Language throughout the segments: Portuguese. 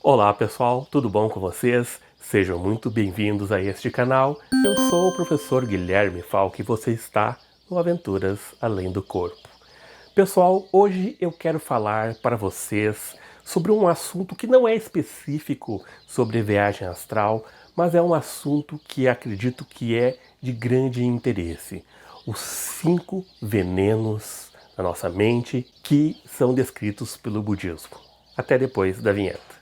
Olá pessoal, tudo bom com vocês? Sejam muito bem-vindos a este canal. Eu sou o professor Guilherme Falck e você está no Aventuras Além do Corpo. Pessoal, hoje eu quero falar para vocês sobre um assunto que não é específico sobre viagem astral, mas é um assunto que acredito que é de grande interesse. Os 5 venenos da nossa mente que são descritos pelo budismo. Até depois da vinheta.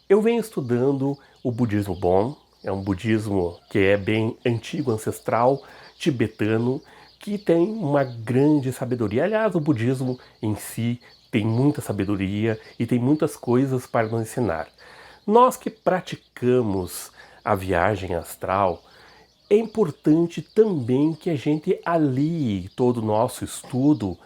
Eu venho estudando o budismo Bon, é um budismo que é bem antigo, ancestral, tibetano, que tem uma grande sabedoria. Aliás, o budismo em si tem muita sabedoria e tem muitas coisas para nos ensinar. Nós que praticamos a viagem astral, é importante também que a gente alie todo o nosso estudo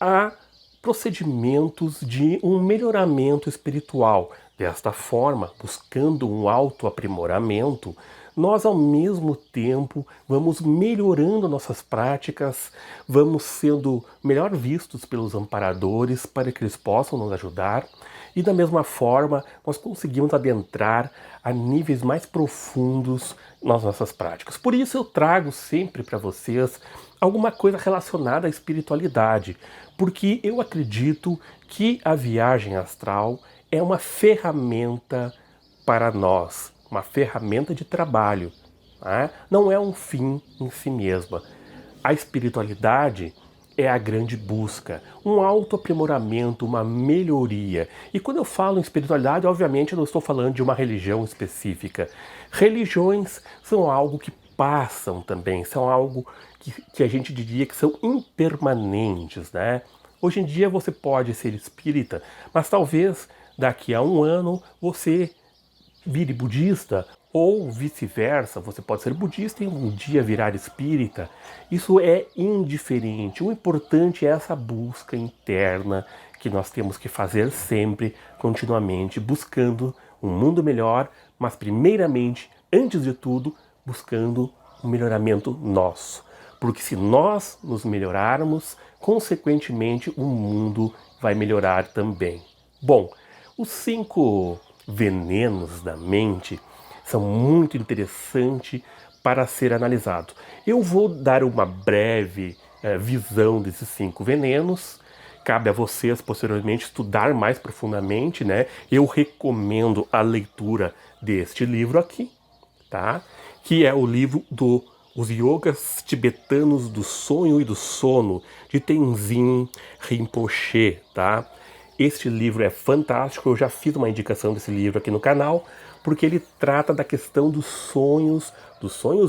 a procedimentos de um melhoramento espiritual. Desta forma, buscando um autoaprimoramento, nós ao mesmo tempo vamos melhorando nossas práticas, vamos sendo melhor vistos pelos amparadores para que eles possam nos ajudar e da mesma forma nós conseguimos adentrar a níveis mais profundos nas nossas práticas. Por isso eu trago sempre para vocês alguma coisa relacionada à espiritualidade, porque eu acredito que a viagem astral é uma ferramenta para nós, uma ferramenta de trabalho, tá? Não é um fim em si mesma. A espiritualidade é a grande busca, um autoaprimoramento, uma melhoria. E quando eu falo em espiritualidade, obviamente eu não estou falando de uma religião específica. Religiões são algo que passam também, são algo que a gente diria que são impermanentes, né? Hoje em dia você pode ser espírita, mas talvez daqui a um ano você vire budista, ou vice-versa, você pode ser budista e um dia virar espírita. Isso é indiferente. O importante é essa busca interna que nós temos que fazer sempre, continuamente, buscando um mundo melhor, mas primeiramente, antes de tudo, buscando um melhoramento nosso. Porque se nós nos melhorarmos, consequentemente o mundo vai melhorar também. Bom, os 5 venenos da mente são muito interessantes para ser analisado. Eu vou dar uma breve visão desses 5 venenos. Cabe a vocês posteriormente estudar mais profundamente, né? Eu recomendo a leitura deste livro aqui, tá? Que é o livro Os Yogas Tibetanos do Sonho e do Sono, de Tenzin Rinpoche, tá? Este livro é fantástico, eu já fiz uma indicação desse livro aqui no canal, porque ele trata da questão dos sonhos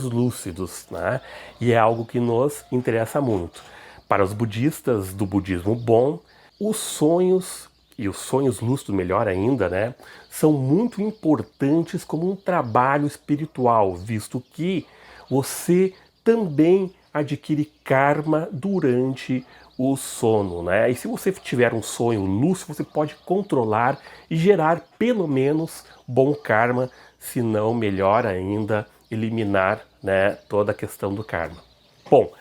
lúcidos, né? E é algo que nos interessa muito. Para os budistas do budismo Bon, os sonhos, e os sonhos lúcidos melhor ainda, né? São muito importantes como um trabalho espiritual, visto que você também adquire karma durante o sono, né? E se você tiver um sonho lúcido, você pode controlar e gerar pelo menos bom karma, se não melhor ainda, eliminar, né, toda a questão do karma. Bom,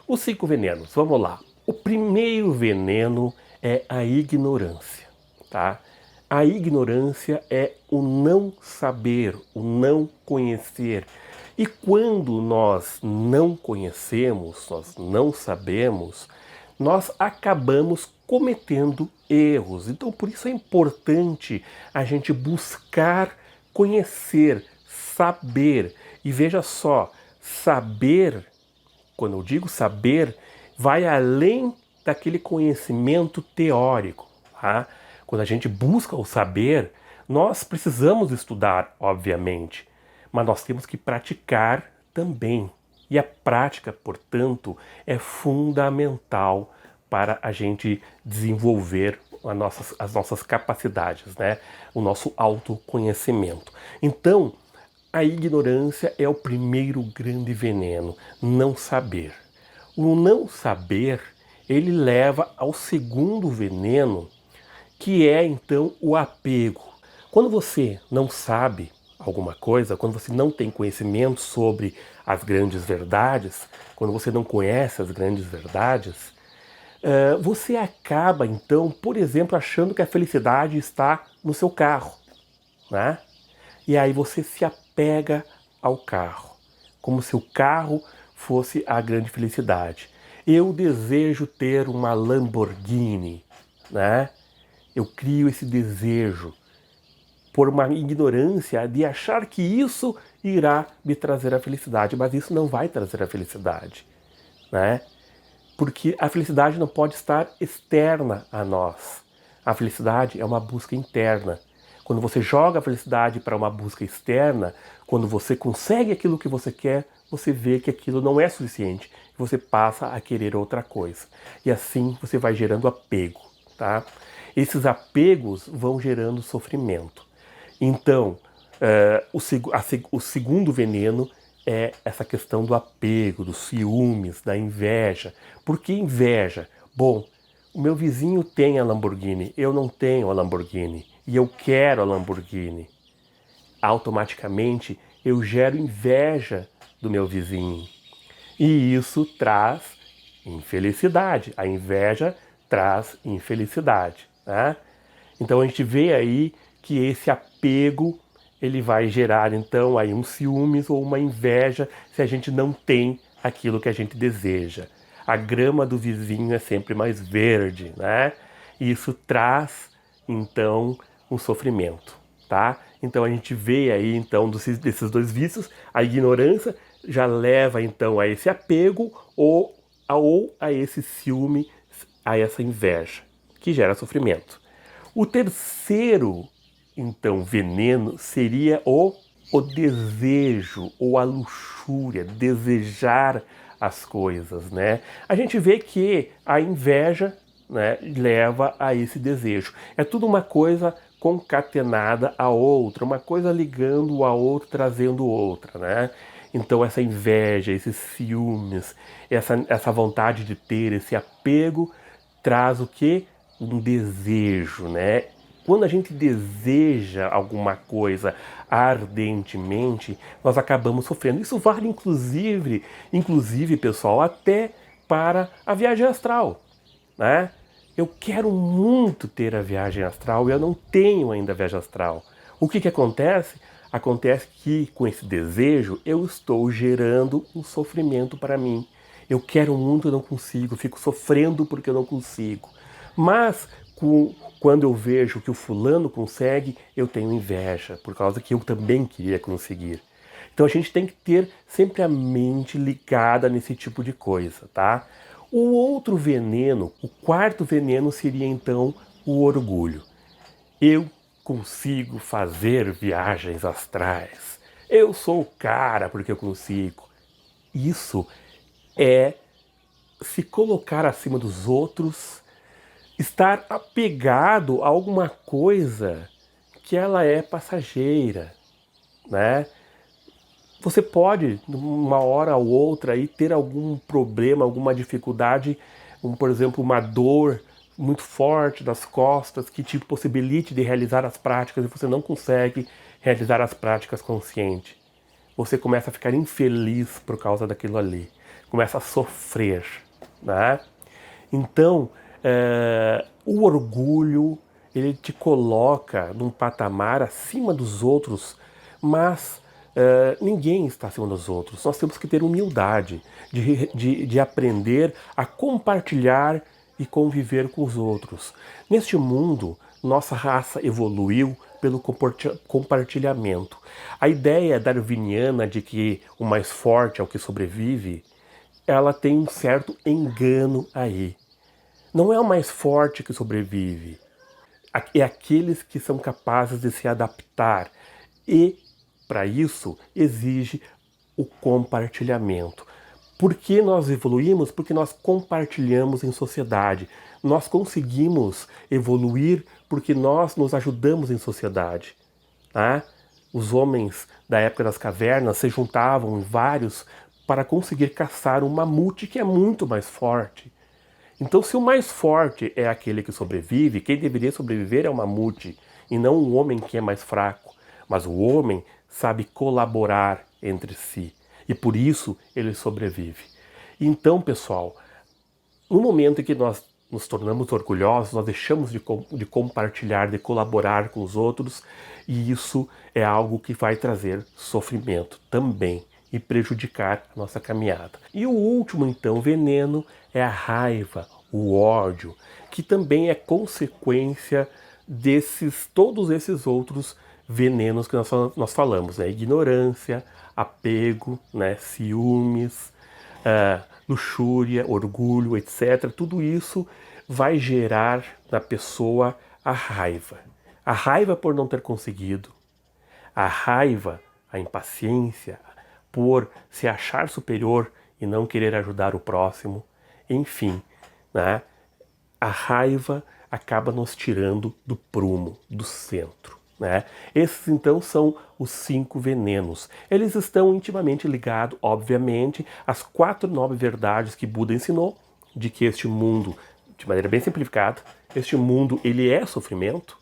os 5 venenos, vamos lá. O primeiro veneno é a ignorância, tá? A ignorância é o não saber, o não conhecer. E quando nós não conhecemos, nós não sabemos, nós acabamos cometendo erros. Então, por isso é importante a gente buscar conhecer, saber. E veja só, saber, quando eu digo saber, vai além daquele conhecimento teórico, tá? Quando a gente busca o saber, nós precisamos estudar, obviamente, mas nós temos que praticar também. E a prática, portanto, é fundamental para a gente desenvolver as nossas capacidades, né? O nosso autoconhecimento. Então, a ignorância é o primeiro grande veneno, não saber. O não saber, ele leva ao segundo veneno, que é então o apego. Quando você não sabe alguma coisa, quando você não tem conhecimento sobre as grandes verdades, quando você não conhece as grandes verdades, você acaba então, por exemplo, achando que a felicidade está no seu carro, né? E aí você se apega ao carro, como se o carro fosse a grande felicidade. Eu desejo ter uma Lamborghini, né? Eu crio esse desejo por uma ignorância de achar que isso irá me trazer a felicidade, mas isso não vai trazer a felicidade, né? Porque a felicidade não pode estar externa a nós. A felicidade é uma busca interna. Quando você joga a felicidade para uma busca externa, quando você consegue aquilo que você quer, você vê que aquilo não é suficiente. Você passa a querer outra coisa. E assim você vai gerando apego, tá? Esses apegos vão gerando sofrimento. Então, o segundo veneno é essa questão do apego, dos ciúmes, da inveja. Por que inveja? Bom, o meu vizinho tem a Lamborghini, eu não tenho a Lamborghini e eu quero a Lamborghini. Automaticamente eu gero inveja do meu vizinho. E isso traz infelicidade. A inveja traz infelicidade, né? Então a gente vê aí que esse apego ele vai gerar então aí um ciúmes ou uma inveja se a gente não tem aquilo que a gente deseja. A grama do vizinho é sempre mais verde, né? E isso traz então um sofrimento, tá? Então a gente vê aí então desses dois vícios, a ignorância já leva então a esse apego ou a esse ciúme, a essa inveja, que gera sofrimento. O terceiro, então, veneno seria o desejo ou a luxúria, desejar as coisas, né? A gente vê que a inveja, né, leva a esse desejo. É tudo uma coisa concatenada a outra, uma coisa ligando a outra, trazendo outra, né? Então essa inveja, esses ciúmes, essa vontade de ter, esse apego, traz o que? Um desejo, né? Quando a gente deseja alguma coisa ardentemente, nós acabamos sofrendo. Isso vale inclusive, pessoal, até para a viagem astral, né? Eu quero muito ter a viagem astral e eu não tenho ainda a viagem astral. O que acontece? Acontece que com esse desejo eu estou gerando um sofrimento para mim. Eu quero muito e não consigo, fico sofrendo porque eu não consigo. Mas quando eu vejo que o fulano consegue, eu tenho inveja, por causa que eu também queria conseguir. Então a gente tem que ter sempre a mente ligada nesse tipo de coisa, tá? O outro veneno, o quarto veneno seria então o orgulho. Eu consigo fazer viagens astrais. Eu sou o cara porque eu consigo. Isso é se colocar acima dos outros, estar apegado a alguma coisa que ela é passageira, né? Você pode, numa hora ou outra, aí, ter algum problema, alguma dificuldade, por exemplo, uma dor muito forte das costas que te possibilite de realizar as práticas e você não consegue realizar as práticas consciente. Você começa a ficar infeliz por causa daquilo ali, começa a sofrer, né? Então, o orgulho, ele te coloca num patamar acima dos outros, mas ninguém está acima dos outros. Nós temos que ter humildade de aprender a compartilhar e conviver com os outros. Neste mundo, nossa raça evoluiu pelo compartilhamento. A ideia darwiniana de que o mais forte é o que sobrevive, ela tem um certo engano aí. Não é o mais forte que sobrevive, é aqueles que são capazes de se adaptar e, para isso, exige o compartilhamento. Por que nós evoluímos? Porque nós compartilhamos em sociedade. Nós conseguimos evoluir porque nós nos ajudamos em sociedade. Tá? Os homens da época das cavernas se juntavam em vários para conseguir caçar um mamute que é muito mais forte. Então, se o mais forte é aquele que sobrevive, quem deveria sobreviver é o mamute e não o homem que é mais fraco, mas o homem sabe colaborar entre si e por isso ele sobrevive. Então, pessoal, no momento em que nós nos tornamos orgulhosos, nós deixamos de compartilhar, de colaborar com os outros, e isso é algo que vai trazer sofrimento também e prejudicar a nossa caminhada. E o último, então, veneno é a raiva, o ódio, que também é consequência todos esses outros venenos que nós falamos, né? Ignorância, apego, né? Ciúmes, luxúria, orgulho, etc. Tudo isso vai gerar na pessoa a raiva. A raiva por não ter conseguido, a raiva, a impaciência por se achar superior e não querer ajudar o próximo, enfim, né? A raiva acaba nos tirando do prumo, do centro, né? Esses então são os 5 venenos. Eles estão intimamente ligados, obviamente, às 4 nobres verdades que Buda ensinou, de que este mundo, de maneira bem simplificada, este mundo ele é sofrimento.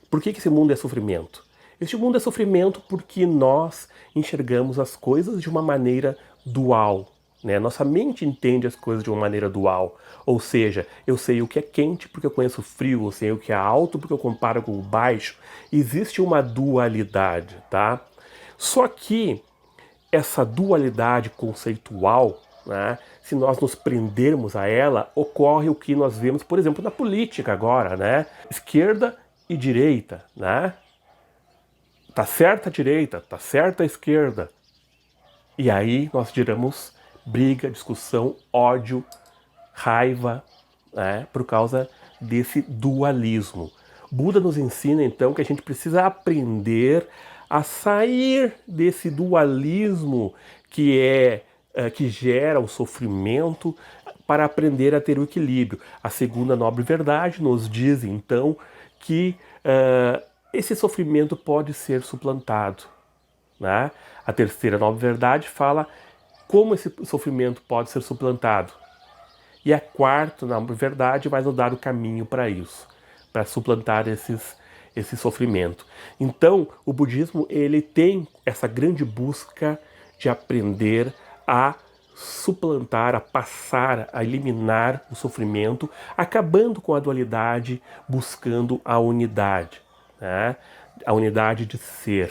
Por que esse mundo é sofrimento? Este mundo é sofrimento porque nós enxergamos as coisas de uma maneira dual, né? Nossa mente entende as coisas de uma maneira dual, ou seja, eu sei o que é quente porque eu conheço o frio, eu sei o que é alto porque eu comparo com o baixo. Existe uma dualidade, tá? Só que essa dualidade conceitual, né, se nós nos prendermos a ela, ocorre o que nós vemos, por exemplo, na política agora, né? Esquerda e direita, né? Tá certa a direita, tá certa a esquerda. E aí nós geramos briga, discussão, ódio, raiva, né, por causa desse dualismo. Buda nos ensina então que a gente precisa aprender a sair desse dualismo que gera o sofrimento para aprender a ter o equilíbrio. A segunda nobre verdade nos diz então que esse sofrimento pode ser suplantado, né? A terceira nobre verdade fala como esse sofrimento pode ser suplantado. E a quarta nobre verdade vai nos dar o caminho para isso, para suplantar esse sofrimento. Então, o budismo ele tem essa grande busca de aprender a suplantar, a passar, a eliminar o sofrimento, acabando com a dualidade, buscando a unidade, né? A unidade de ser.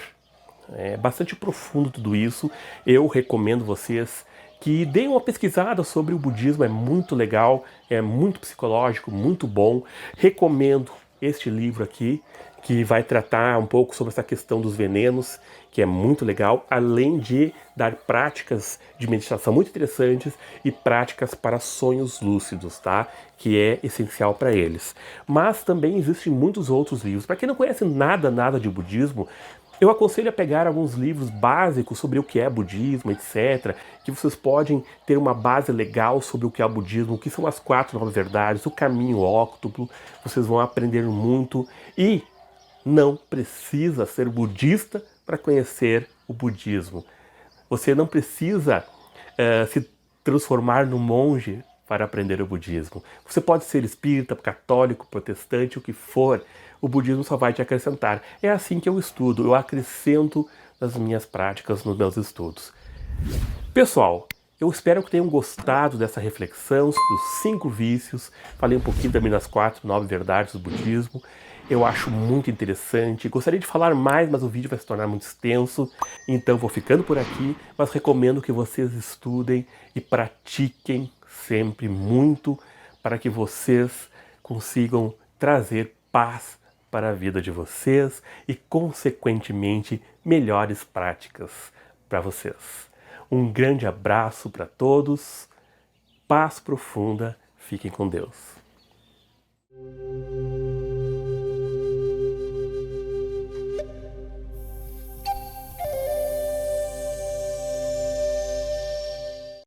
É bastante profundo tudo isso. Eu recomendo vocês que deem uma pesquisada sobre o budismo, é muito legal, é muito psicológico, muito bom. Recomendo este livro aqui, que vai tratar um pouco sobre essa questão dos venenos, que é muito legal, além de dar práticas de meditação muito interessantes e práticas para sonhos lúcidos, tá? Que é essencial para eles. Mas também existem muitos outros livros. Para quem não conhece nada de budismo, eu aconselho a pegar alguns livros básicos sobre o que é budismo, etc., que vocês podem ter uma base legal sobre o que é o budismo, o que são as 4 novas verdades, o caminho óctuplo, vocês vão aprender muito e não precisa ser budista para conhecer o budismo. Você não precisa se transformar num monge para aprender o budismo. Você pode ser espírita, católico, protestante, o que for. O budismo só vai te acrescentar. É assim que eu estudo, eu acrescento nas minhas práticas, nos meus estudos. Pessoal, eu espero que tenham gostado dessa reflexão sobre os 5 vícios. Falei um pouquinho também das 4 nobres verdades do budismo. Eu acho muito interessante. Gostaria de falar mais, mas o vídeo vai se tornar muito extenso. Então vou ficando por aqui, mas recomendo que vocês estudem e pratiquem sempre muito para que vocês consigam trazer paz para a vida de vocês e, consequentemente, melhores práticas para vocês. Um grande abraço para todos, paz profunda, fiquem com Deus.